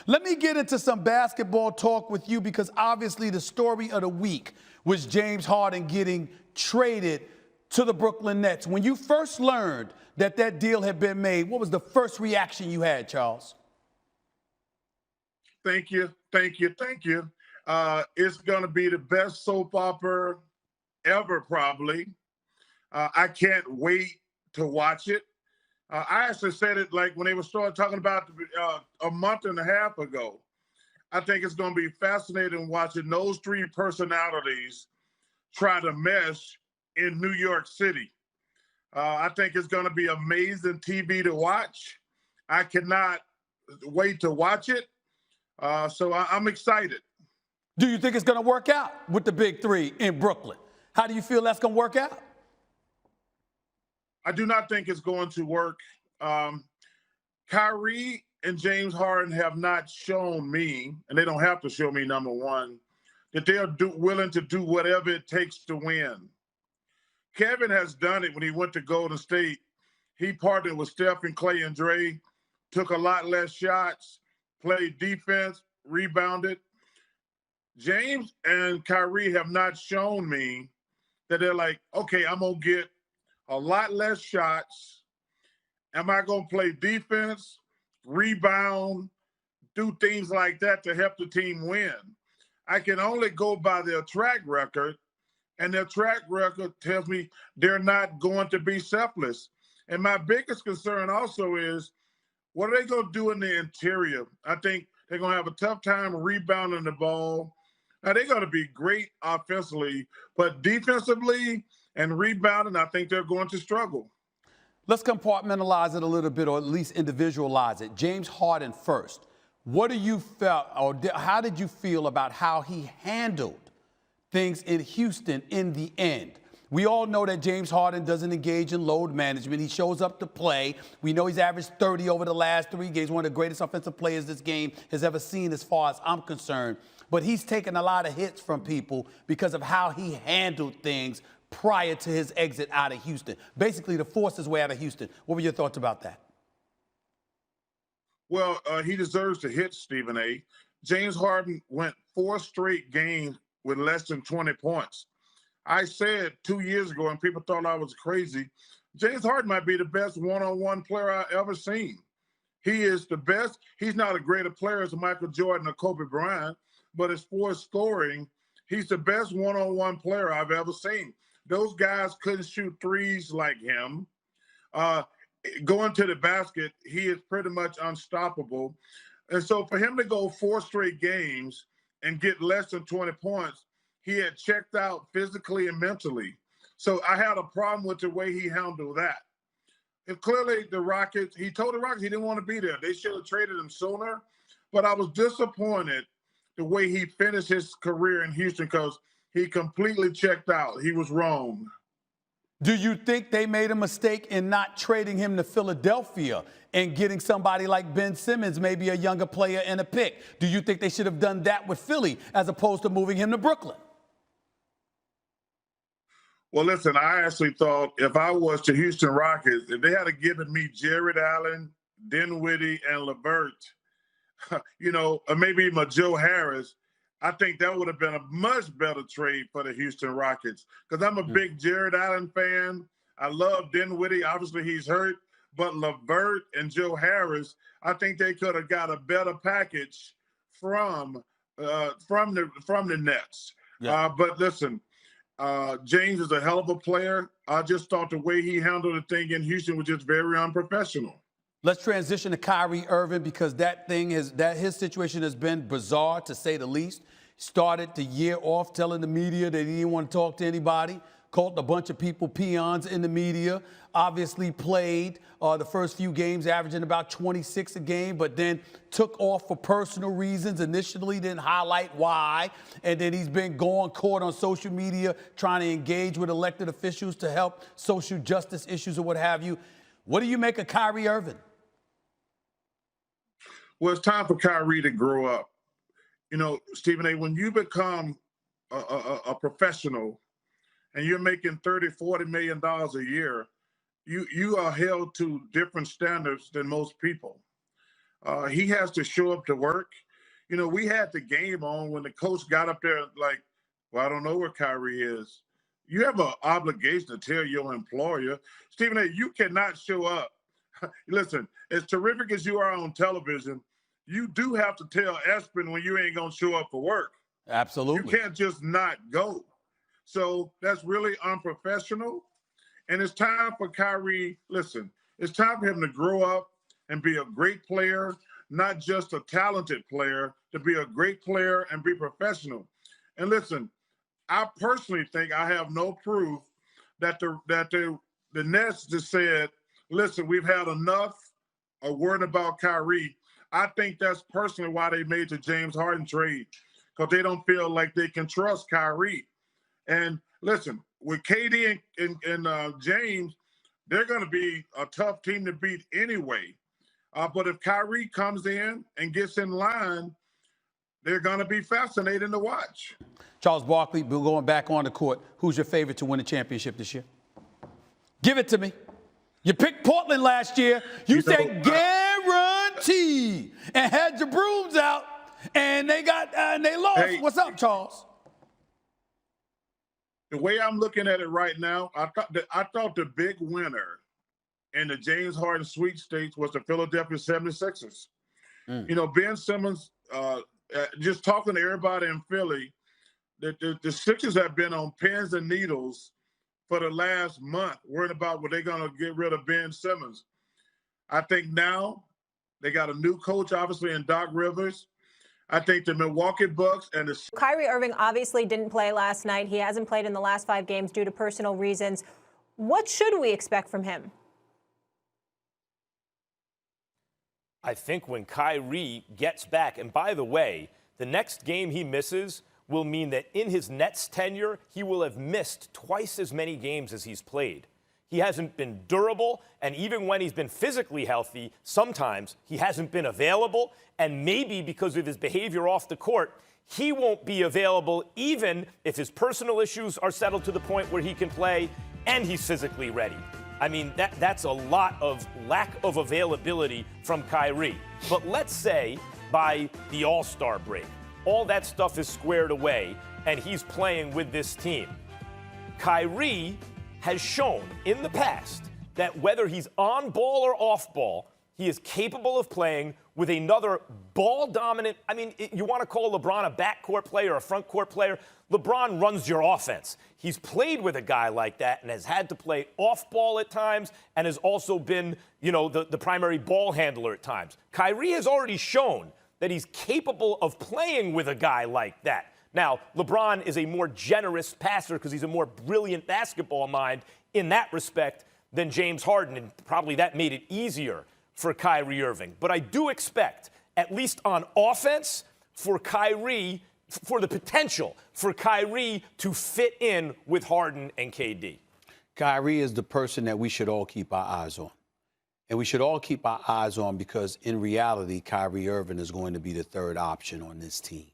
Let me get into some basketball talk with you because obviously the story of the week was James Harden getting traded to the Brooklyn Nets. When you first learned that that deal had been made, what was the first reaction you had, Charles? Thank you. It's going to be the best soap opera ever, probably. I can't wait to watch it. I actually said it like when they were started talking about a month and a half ago. I think it's going to be fascinating watching those three personalities try to mesh in New York City. I think it's going to be amazing TV to watch. I cannot wait to watch it. So I'm excited. Do you think it's going to work out with the big three in Brooklyn? How do you feel that's going to work out? I do not think it's going to work. Kyrie and James Harden have not shown me, and they don't have to show me, number one, that they are willing to do whatever it takes to win. Kevin has done it when he went to Golden State. He partnered with Steph and Clay and Dre, took a lot less shots, played defense, rebounded. James and Kyrie have not shown me that they're like, okay, I'm going to get a lot less shots. Am I going to play defense, rebound, do things like that to help the team win? I can only go by their track record, and their track record tells me they're not going to be selfless. And my biggest concern also is, what are they going to do in the interior? I think they're going to have a tough time rebounding the ball. Now, they're going to be great offensively, but defensively and rebounding, I think they're going to struggle. Let's compartmentalize it a little bit, or at least individualize it. James Harden first. What do you felt, or how did you feel about how he handled things in Houston in the end? We all know that James Harden doesn't engage in load management. He shows up to play. We know he's averaged 30 over the last 3 games, one of the greatest offensive players this game has ever seen as far as I'm concerned. But he's taken a lot of hits from people because of how he handled things prior to his exit out of Houston. Basically, to force his way out of Houston. What were your thoughts about that? Well, he deserves to hit, Stephen A. James Harden went 4 straight games with less than 20 points. I said 2 years ago, and people thought I was crazy, James Harden might be the best one-on-one player I've ever seen. He is the best. He's not a greater player as Michael Jordan or Kobe Bryant, but as far as scoring, he's the best one-on-one player I've ever seen. Those guys couldn't shoot threes like him. Going to the basket, he is pretty much unstoppable. And so for him to go 4 straight games and get less than 20 points, he had checked out physically and mentally. So I had a problem with the way he handled that. And clearly the Rockets, he told the Rockets he didn't want to be there. They should have traded him sooner. But I was disappointed the way he finished his career in Houston because he completely checked out. He was wrong. Do you think they made a mistake in not trading him to Philadelphia and getting somebody like Ben Simmons, maybe a younger player, and a pick? Do you think they should have done that with Philly as opposed to moving him to Brooklyn? Well, listen, I actually thought if I was the Houston Rockets, if they had given me Jared Allen, Dinwiddie, and LeVert, or maybe even Joe Harris, I think that would have been a much better trade for the Houston Rockets because I'm a big Jared Allen fan. I love Dinwiddie. Obviously, he's hurt. But LeVert and Joe Harris, I think they could have got a better package from the Nets. Yeah. But listen, James is a hell of a player. I just thought the way he handled the thing in Houston was just very unprofessional. Let's transition to Kyrie Irving because his situation has been bizarre, to say the least. Started the year off telling the media that he didn't want to talk to anybody, called a bunch of people peons in the media, obviously played the first few games averaging about 26 a game, but then took off for personal reasons. Initially didn't highlight why, and then he's been going court on social media trying to engage with elected officials to help social justice issues or what have you. What do you make of Kyrie Irving? Well, it's time for Kyrie to grow up. Stephen A., when you become a professional and you're making $30, $40 million a year, you are held to different standards than most people. He has to show up to work. You know, we had the game on when the coach got up there like, well, I don't know where Kyrie is. You have an obligation to tell your employer, Stephen A., you cannot show up. Listen, as terrific as you are on television, you do have to tell Espen when you ain't going to show up for work. Absolutely. You can't just not go. So that's really unprofessional. And it's time for Kyrie, listen, it's time for him to grow up and be a great player, not just a talented player, to be a great player and be professional. And listen, I personally think I have no proof that the Nets just said, listen, we've had enough of worrying about Kyrie. I think that's personally why they made the James Harden trade, because they don't feel like they can trust Kyrie. And listen, with KD and James, they're going to be a tough team to beat anyway. But if Kyrie comes in and gets in line, they're going to be fascinating to watch. Charles Barkley, we're going back on the court. Who's your favorite to win the championship this year? Give it to me. You picked Portland last year. You said guarantee and had your brooms out, and they lost. Hey, what's up, Charles? The way I'm looking at it right now, I thought the big winner in the James Harden sweepstakes was the Philadelphia 76ers. You know, Ben Simmons, just talking to everybody in Philly, the Sixers have been on pins and needles for the last month, worried about what they're going to get rid of Ben Simmons. I think now they got a new coach, obviously, in Doc Rivers. I think the Milwaukee Bucks and the Kyrie Irving obviously didn't play last night. He hasn't played in the last 5 games due to personal reasons. What should we expect from him? I think when Kyrie gets back, and by the way, the next game he misses will mean that in his Nets tenure, he will have missed twice as many games as he's played. He hasn't been durable, and even when he's been physically healthy, sometimes he hasn't been available, and maybe because of his behavior off the court, he won't be available even if his personal issues are settled to the point where he can play and he's physically ready. I mean, that's a lot of lack of availability from Kyrie. But let's say by the All-Star break, all that stuff is squared away and he's playing with this team. Kyrie has shown in the past that whether he's on ball or off ball, he is capable of playing with another ball-dominant. I mean, you want to call LeBron a backcourt player, a front-court player. LeBron runs your offense. He's played with a guy like that and has had to play off ball at times and has also been, you know, the primary ball handler at times. Kyrie has already shown that he's capable of playing with a guy like that. Now, LeBron is a more generous passer because he's a more brilliant basketball mind in that respect than James Harden, and probably that made it easier for Kyrie Irving. But I do expect, at least on offense, for the potential for Kyrie to fit in with Harden and KD. Kyrie is the person that we should all keep our eyes on. And we should all keep our eyes on because, in reality, Kyrie Irving is going to be the third option on this team.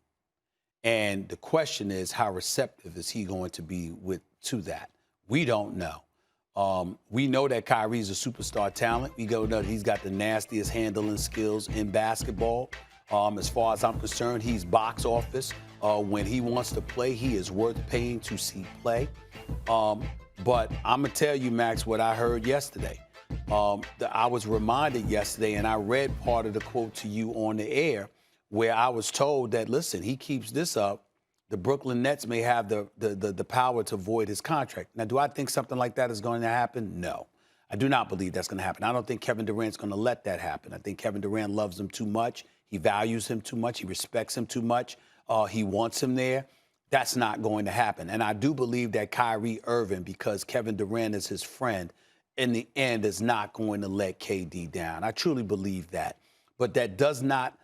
And the question is, how receptive is he going to be to that? We don't know. We know that Kyrie's a superstar talent. We know that he's got the nastiest handling skills in basketball. As far as I'm concerned, he's box office. When he wants to play, he is worth paying to see play. But I'm going to tell you, Max, what I heard yesterday. I was reminded yesterday, and I read part of the quote to you on the air, where I was told that, listen, he keeps this up, the Brooklyn Nets may have the power to void his contract. Now, do I think something like that is going to happen? No. I do not believe that's going to happen. I don't think Kevin Durant's going to let that happen. I think Kevin Durant loves him too much. He values him too much. He respects him too much. He wants him there. That's not going to happen. And I do believe that Kyrie Irving, because Kevin Durant is his friend, in the end is not going to let KD down. I truly believe that. But that does not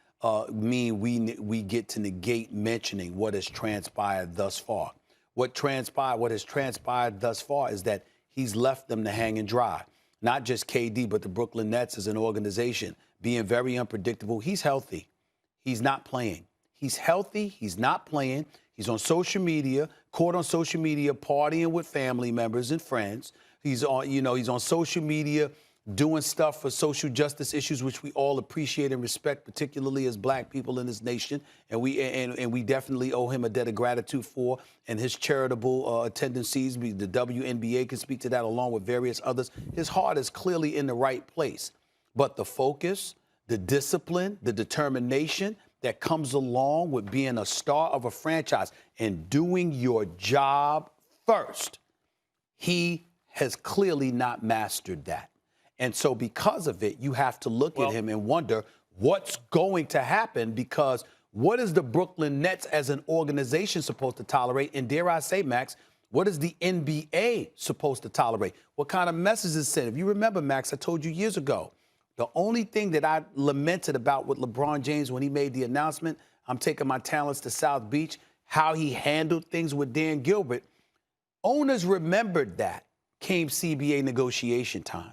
mean we get to negate mentioning what has transpired thus far. What has transpired thus far is that he's left them to hang and dry. Not just KD, but the Brooklyn Nets as an organization being very unpredictable. He's healthy. He's not playing. He's healthy. He's not playing. He's on social media, caught on social media, partying with family members and friends. He's on social media doing stuff for social justice issues, which we all appreciate and respect, particularly as black people in this nation. And we definitely owe him a debt of gratitude for, and his charitable tendencies. The WNBA can speak to that along with various others. His heart is clearly in the right place. But the focus, the discipline, the determination that comes along with being a star of a franchise and doing your job first, he has clearly not mastered that. And so because of it, you have to look at him and wonder what's going to happen, because what is the Brooklyn Nets as an organization supposed to tolerate? And dare I say, Max, what is the NBA supposed to tolerate? What kind of message is sent? If you remember, Max, I told you years ago, the only thing that I lamented about with LeBron James when he made the announcement, I'm taking my talents to South Beach, how he handled things with Dan Gilbert, owners remembered that came CBA negotiation time.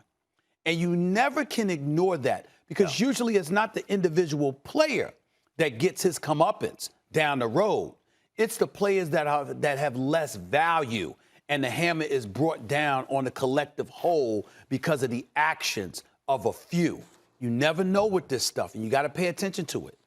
And you never can ignore that, because usually it's not the individual player that gets his comeuppance down the road. It's the players that have less value, and the hammer is brought down on the collective whole because of the actions of a few. You never know with this stuff, and you got to pay attention to it.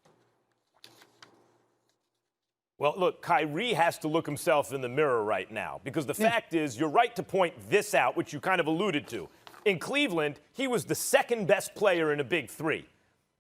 Well, look, Kyrie has to look himself in the mirror right now, because the fact is, you're right to point this out, which you kind of alluded to. In Cleveland, he was the second best player in a big three.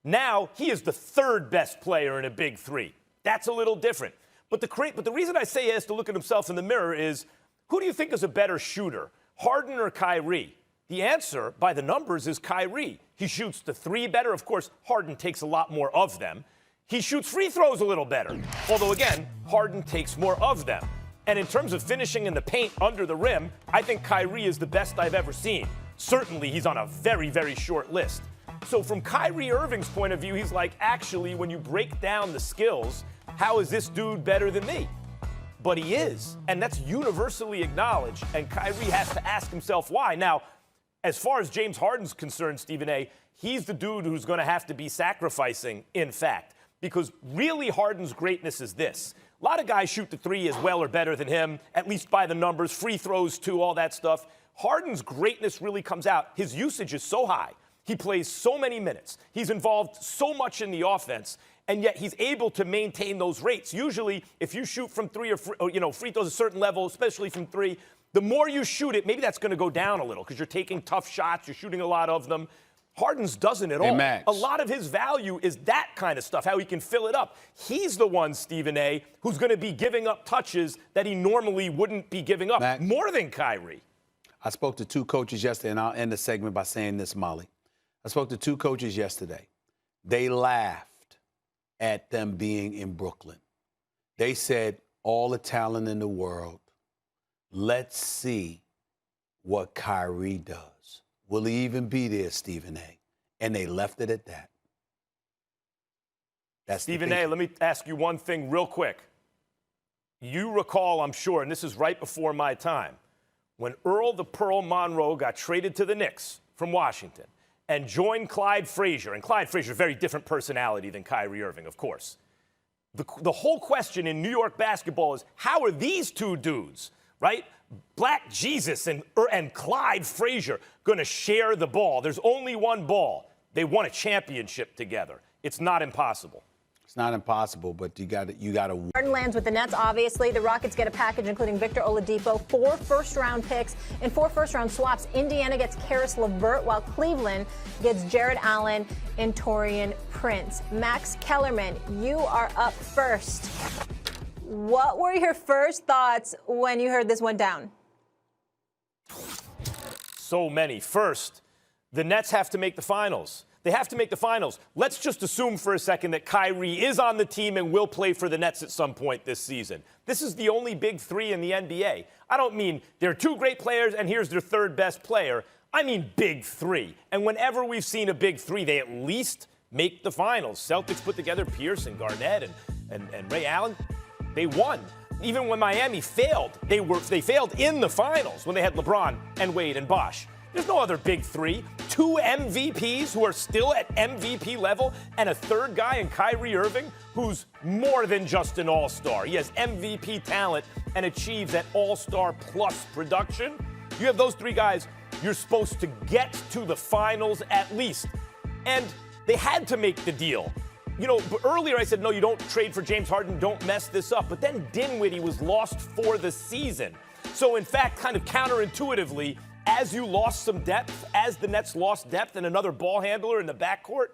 Now he is the third best player in a big three. That's a little different. But the reason I say he has to look at himself in the mirror is, who do you think is a better shooter, Harden or Kyrie? The answer, by the numbers, is Kyrie. He shoots the three better. Of course, Harden takes a lot more of them. He shoots free throws a little better. Although, again, Harden takes more of them. And in terms of finishing in the paint under the rim, I think Kyrie is the best I've ever seen. Certainly, he's on a very, very short list. So from Kyrie Irving's point of view, he's like, actually, when you break down the skills, how is this dude better than me? But he is, and that's universally acknowledged, and Kyrie has to ask himself why. Now, as far as James Harden's concerned, Stephen A., he's the dude who's going to have to be sacrificing, in fact, because really Harden's greatness is this. A lot of guys shoot the three as well or better than him, at least by the numbers, free throws too, all that stuff. Harden's greatness really comes out. His usage is so high. He plays so many minutes. He's involved so much in the offense, and yet he's able to maintain those rates. Usually, if you shoot from three or free throws a certain level, especially from three, the more you shoot it, maybe that's going to go down a little because you're taking tough shots, you're shooting a lot of them. Harden's doesn't at all. Max. A lot of his value is that kind of stuff, how he can fill it up. He's the one, Stephen A., who's going to be giving up touches that he normally wouldn't be giving up, Max, more than Kyrie. I spoke to two coaches yesterday, and I'll end the segment by saying this, Molly. I spoke to two coaches yesterday. They laughed at them being in Brooklyn. They said, all the talent in the world, let's see what Kyrie does. Will he even be there, Stephen A.? And they left it at that. That's Stephen A., let me ask you one thing real quick. You recall, I'm sure, and this is right before my time, when Earl the Pearl Monroe got traded to the Knicks from Washington and joined Clyde Frazier, and Clyde Frazier, very different personality than Kyrie Irving, of course. The whole question in New York basketball is, how are these two dudes, right, Black Jesus and Clyde Frazier, going to share the ball? There's only one ball. They won a championship together. It's not impossible. It's not impossible, but you got to. Harden lands with the Nets, obviously. The Rockets get a package including Victor Oladipo, 4 first-round picks, and 4 first-round swaps. Indiana gets Karis LeVert, while Cleveland gets Jared Allen and Taurean Prince. Max Kellerman, you are up first. What were your first thoughts when you heard this went down? So many. First, the Nets have to make the finals. They have to make the finals. Let's just assume for a second that Kyrie is on the team and will play for the Nets at some point this season. This is the only big three in the NBA. I don't mean they're 2 great players and here's their 3rd best player. I mean big three. And whenever we've seen a big three, they at least make the finals. Celtics put together Pierce and Garnett and Ray Allen. They won. Even when Miami failed, they failed in the finals when they had LeBron and Wade and Bosh. There's no other big three. 2 MVPs who are still at MVP level, and a 3rd guy in Kyrie Irving who's more than just an all-star. He has MVP talent and achieves that all-star plus production. You have those 3 guys You're supposed to get to the finals at least. And they had to make the deal. You know, earlier I said, no, you don't trade for James Harden, don't mess this up. But then Dinwiddie was lost for the season. So, in fact, kind of counterintuitively, as you lost some depth, as the Nets lost depth and another ball handler in the backcourt,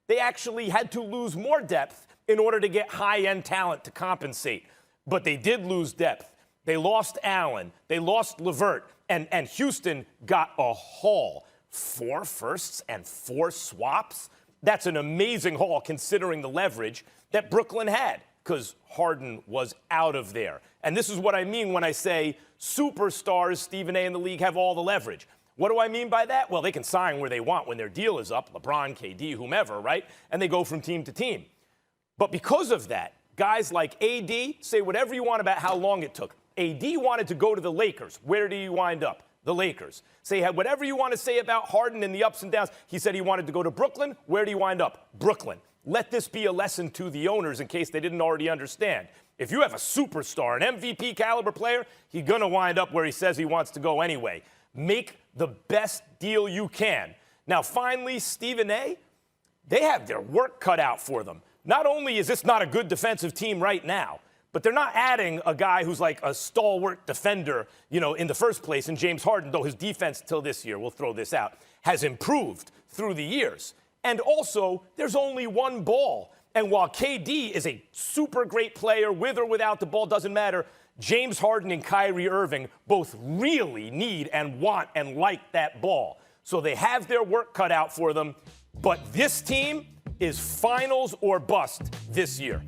they actually had to lose more depth in order to get high-end talent to compensate. But they did lose depth. They lost Allen. They lost LeVert. And Houston got a haul. 4 firsts and 4 swaps. That's an amazing haul considering the leverage that Brooklyn had because Harden was out of there. And this is what I mean when I say superstars, Stephen A. in the league, have all the leverage. What do I mean by that? Well, they can sign where they want when their deal is up, LeBron, KD, whomever, right? And they go from team to team. But because of that, guys like AD, say whatever you want about how long it took. AD wanted to go to the Lakers. Where did he wind up? The Lakers. Say whatever you want to say about Harden and the ups and downs. He said he wanted to go to Brooklyn. Where did he wind up? Brooklyn. Let this be a lesson to the owners in case they didn't already understand. If you have a superstar, an MVP caliber player, he's going to wind up where he says he wants to go anyway. Make the best deal you can. Now, finally, Stephen A., they have their work cut out for them. Not only is this not a good defensive team right now, but they're not adding a guy who's like a stalwart defender, you know, in the first place. And James Harden, though his defense till this year, we'll throw this out, has improved through the years. And also, there's only one ball. And while KD is a super great player, with or without the ball, doesn't matter, James Harden and Kyrie Irving both really need and want and like that ball. So they have their work cut out for them. But this team is finals or bust this year.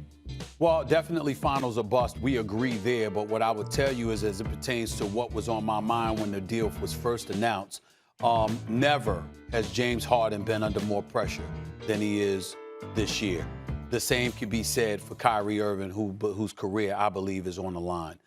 Well, definitely finals or bust. We agree there. But what I would tell you is, as it pertains to what was on my mind when the deal was first announced, never has James Harden been under more pressure than he is this year. The same could be said for Kyrie Irving, whose career I believe is on the line.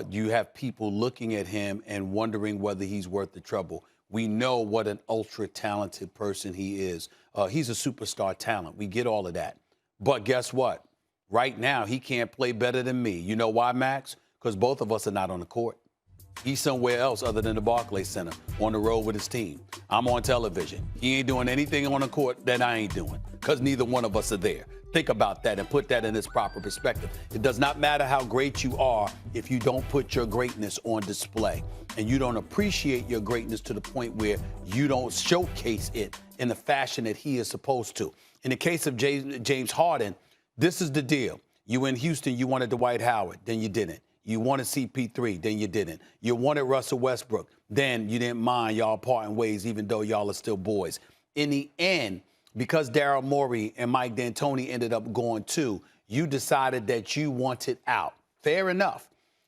You have people looking at him and wondering whether he's worth the trouble. We know what an ultra-talented person he is. He's a superstar talent. We get all of that. But guess what? Right now, he can't play better than me. You know why, Max? Because both of us are not on the court. He's somewhere else other than the Barkley Center, on the road with his team. I'm on television. He ain't doing anything on the court that I ain't doing, because neither one of us are there. Think about that and put that in its proper perspective. It does not matter how great you are if you don't put your greatness on display and you don't appreciate your greatness to the point where you don't showcase it in the fashion that he is supposed to. In the case of James Harden, this is the deal. You in Houston, you wanted Dwight Howard, then you didn't. You wanted CP3, then you didn't. You wanted Russell Westbrook, then you didn't mind y'all parting ways even though y'all are still boys. In the end, because Daryl Morey and Mike D'Antoni ended up going too, you decided that you wanted out. Fair enough.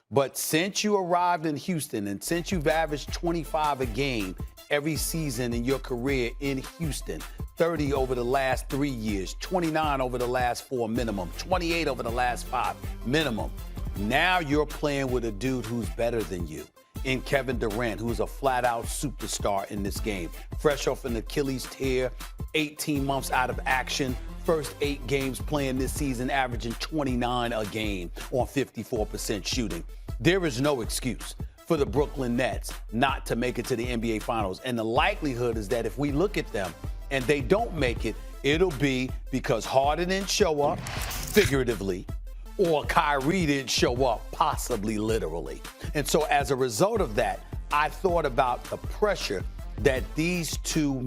But since you arrived in Houston and since you've averaged 25 a game every season in your career in Houston, 30 over the last 3 years, 29 over the last 4 minimum, 28 over the last 5 minimum. Now you're playing with a dude who's better than you in Kevin Durant, who's a flat-out superstar in this game. Fresh off an Achilles tear, 18 months out of action, first 8 games playing this season, averaging 29 a game on 54% shooting. There is no excuse for the Brooklyn Nets not to make it to the NBA Finals. And the likelihood is that if we look at them and they don't make it, it'll be because Harden didn't show up, figuratively, or Kyrie didn't show up, possibly literally. And so as a result of that, I thought about the pressure that these two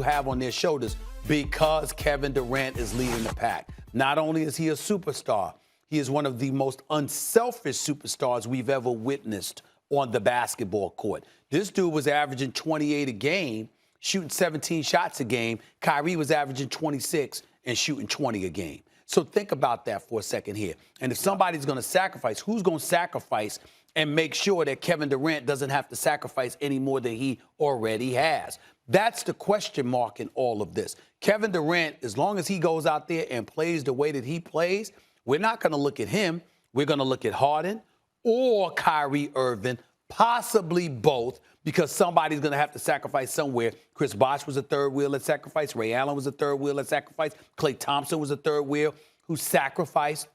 have on their shoulders because Kevin Durant is leading the pack. Not only is he a superstar, he is one of the most unselfish superstars we've ever witnessed on the basketball court. This dude was averaging 28 a game, shooting 17 shots a game. Kyrie was averaging 26 and shooting 20 a game. So think about that for a second here. And if somebody's going to sacrifice, who's going to sacrifice and make sure that Kevin Durant doesn't have to sacrifice any more than he already has? That's the question mark in all of this. Kevin Durant, as long as he goes out there and plays the way that he plays, we're not going to look at him. We're going to look at Harden or Kyrie Irving, possibly both, because somebody's going to have to sacrifice somewhere. Chris Bosh was a third wheel at sacrifice. Ray Allen was a third wheel at sacrifice. Klay Thompson was a third wheel who sacrificed.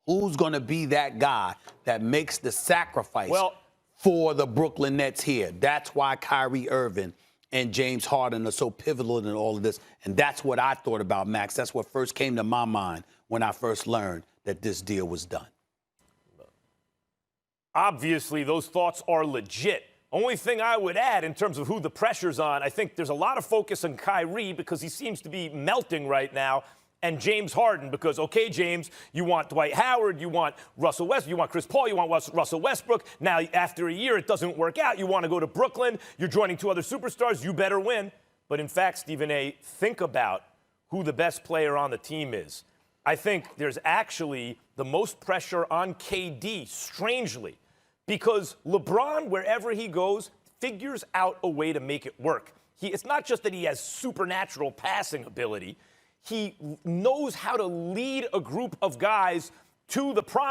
Who's going to be that guy that makes the sacrifice for the Brooklyn Nets here. That's why Kyrie Irving and James Harden are so pivotal in all of this. And that's what I thought about, Max. That's what first came to my mind when I first learned that this deal was done. Obviously, those thoughts are legit. Only thing I would add in terms of who the pressure's on, I think there's a lot of focus on Kyrie because he seems to be melting right now, and James Harden because, okay, James, you want Dwight Howard, you want Russell Westbrook, you want Chris Paul, you want Russell Westbrook. Now, after a year, it doesn't work out. You want to go to Brooklyn. You're joining two other superstars. You better win. But in fact, Stephen A., think about who the best player on the team is. I think there's actually the most pressure on KD, strangely, because LeBron, wherever he goes, figures out a way to make it work. It's not just that he has supernatural passing ability. He knows how to lead a group of guys to the promise.